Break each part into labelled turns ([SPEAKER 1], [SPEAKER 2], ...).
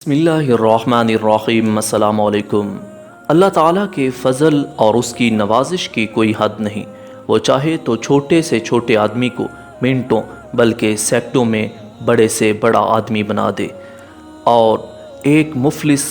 [SPEAKER 1] بسم اللہ الرحمن الرحیم۔ السلام علیکم۔ اللہ تعالیٰ کے فضل اور اس کی نوازش کی کوئی حد نہیں۔ وہ چاہے تو چھوٹے سے چھوٹے آدمی کو منٹوں بلکہ سیکنڈوں میں بڑے سے بڑا آدمی بنا دے، اور ایک مفلس،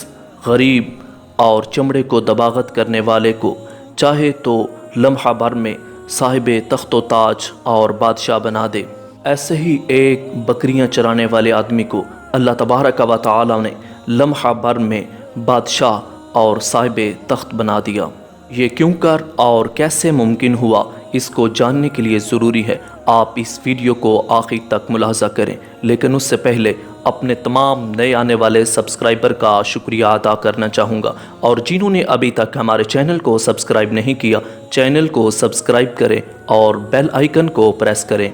[SPEAKER 1] غریب اور چمڑے کو دباغت کرنے والے کو چاہے تو لمحہ بھر میں صاحب تخت و تاج اور بادشاہ بنا دے۔ ایسے ہی ایک بکریاں چرانے والے آدمی کو اللہ تبارک و تعالی نے لمحہ بھر میں بادشاہ اور صاحب تخت بنا دیا۔ یہ کیوں کر اور کیسے ممکن ہوا، اس کو جاننے کے لیے ضروری ہے آپ اس ویڈیو کو آخر تک ملاحظہ کریں، لیکن اس سے پہلے اپنے تمام نئے آنے والے سبسکرائبر کا شکریہ ادا کرنا چاہوں گا، اور جنہوں نے ابھی تک ہمارے چینل کو سبسکرائب نہیں کیا، چینل کو سبسکرائب کریں اور بیل آئیکن کو پریس کریں۔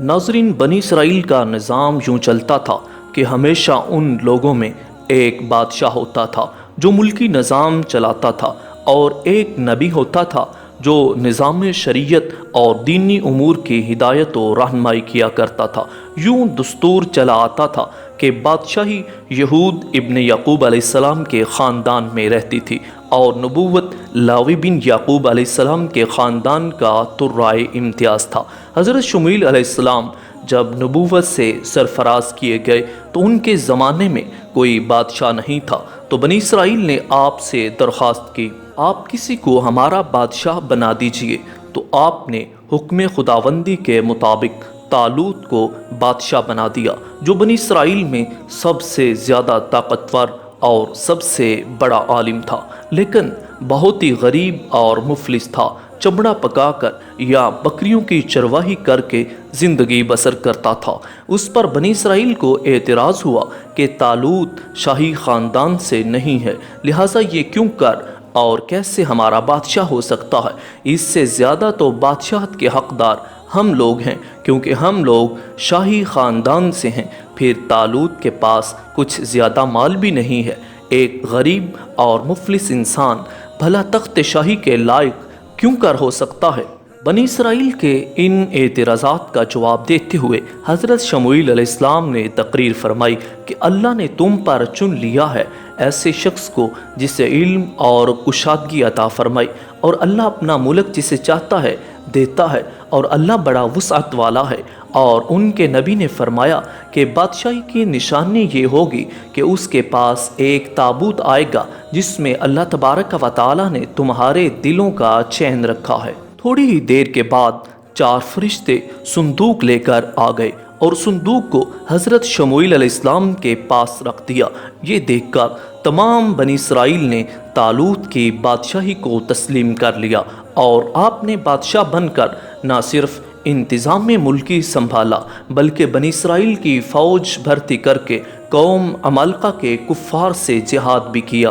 [SPEAKER 1] ناظرین، بنی اسرائیل کا نظام یوں چلتا تھا کہ ہمیشہ ان لوگوں میں ایک بادشاہ ہوتا تھا جو ملکی نظام چلاتا تھا، اور ایک نبی ہوتا تھا جو نظام شریعت اور دینی امور کی ہدایت و رہنمائی کیا کرتا تھا۔ یوں دستور چلا آتا تھا کہ بادشاہی یہود ابن یعقوب علیہ السلام کے خاندان میں رہتی تھی، اور نبوت لاوی بن یعقوب علیہ السلام کے خاندان کا ترائے امتیاز تھا۔ حضرت شمویل علیہ السلام جب نبوت سے سرفراز کیے گئے تو ان کے زمانے میں کوئی بادشاہ نہیں تھا، تو بنی اسرائیل نے آپ سے درخواست کی، آپ کسی کو ہمارا بادشاہ بنا دیجئے۔ تو آپ نے حکم خداوندی کے مطابق طالوت کو بادشاہ بنا دیا، جو بنی اسرائیل میں سب سے زیادہ طاقتور اور سب سے بڑا عالم تھا، لیکن بہت ہی غریب اور مفلس تھا۔ چمڑا پکا کر یا بکریوں کی چرواہی کر کے زندگی بسر کرتا تھا۔ اس پر بنی اسرائیل کو اعتراض ہوا کہ طالوت شاہی خاندان سے نہیں ہے، لہٰذا یہ کیوں کر اور کیسے ہمارا بادشاہ ہو سکتا ہے؟ اس سے زیادہ تو بادشاہت کے حقدار ہم لوگ ہیں، کیونکہ ہم لوگ شاہی خاندان سے ہیں۔ پھر طالوت کے پاس کچھ زیادہ مال بھی نہیں ہے۔ ایک غریب اور مفلس انسان بھلا تخت شاہی کے لائق کیوں کر ہو سکتا ہے؟ بنی اسرائیل کے ان اعتراضات کا جواب دیتے ہوئے حضرت شمویل علیہ السلام نے تقریر فرمائی کہ اللہ نے تم پر چن لیا ہے ایسے شخص کو جسے علم اور کشادگی عطا فرمائی، اور اللہ اپنا ملک جسے چاہتا ہے دیتا ہے، اور اللہ بڑا وسعت والا ہے۔ اور ان کے نبی نے فرمایا کہ بادشاہی کی نشانی یہ ہوگی کہ اس کے پاس ایک تابوت آئے گا جس میں اللہ تبارک و تعالی نے تمہارے دلوں کا چین رکھا ہے۔ تھوڑی ہی دیر کے بعد 4 فرشتے صندوق لے کر آ گئے اور صندوق کو حضرت شمویل علیہ السلام کے پاس رکھ دیا۔ یہ دیکھ کر تمام بنی اسرائیل نے طالوت کی بادشاہی کو تسلیم کر لیا، اور آپ نے بادشاہ بن کر نہ صرف انتظام ملکی سنبھالا بلکہ بنی اسرائیل کی فوج بھرتی کر کے قوم عمالقہ کے کفار سے جہاد بھی کیا۔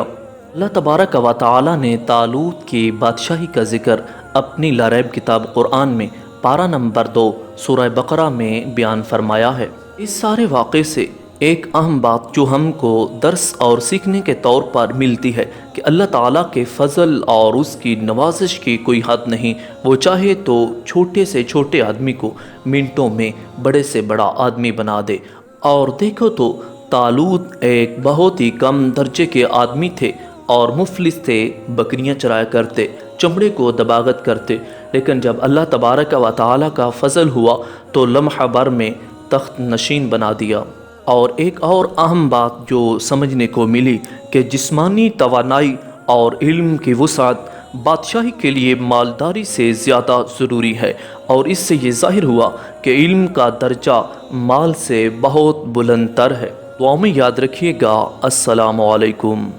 [SPEAKER 1] اللہ تبارک و تعالی نے طالوت کی بادشاہی کا ذکر اپنی لاریب کتاب قرآن میں پارہ نمبر 2 سورہ بقرہ میں بیان فرمایا ہے۔ اس سارے واقعے سے ایک اہم بات جو ہم کو درس اور سیکھنے کے طور پر ملتی ہے کہ اللہ تعالیٰ کے فضل اور اس کی نوازش کی کوئی حد نہیں۔ وہ چاہے تو چھوٹے سے چھوٹے آدمی کو منٹوں میں بڑے سے بڑا آدمی بنا دے۔ اور دیکھو تو طالوت ایک بہت ہی کم درجے کے آدمی تھے اور مفلس تھے، بکریاں چرایا کرتے، چمڑے کو دباغت کرتے، لیکن جب اللہ تبارک و تعالیٰ کا فضل ہوا تو لمحہ بھر میں تخت نشین بنا دیا۔ اور ایک اور اہم بات جو سمجھنے کو ملی کہ جسمانی توانائی اور علم کی وسعت بادشاہی کے لیے مالداری سے زیادہ ضروری ہے، اور اس سے یہ ظاہر ہوا کہ علم کا درجہ مال سے بہت بلند تر ہے۔ دعاؤں میں یاد رکھیے گا۔ السلام علیکم۔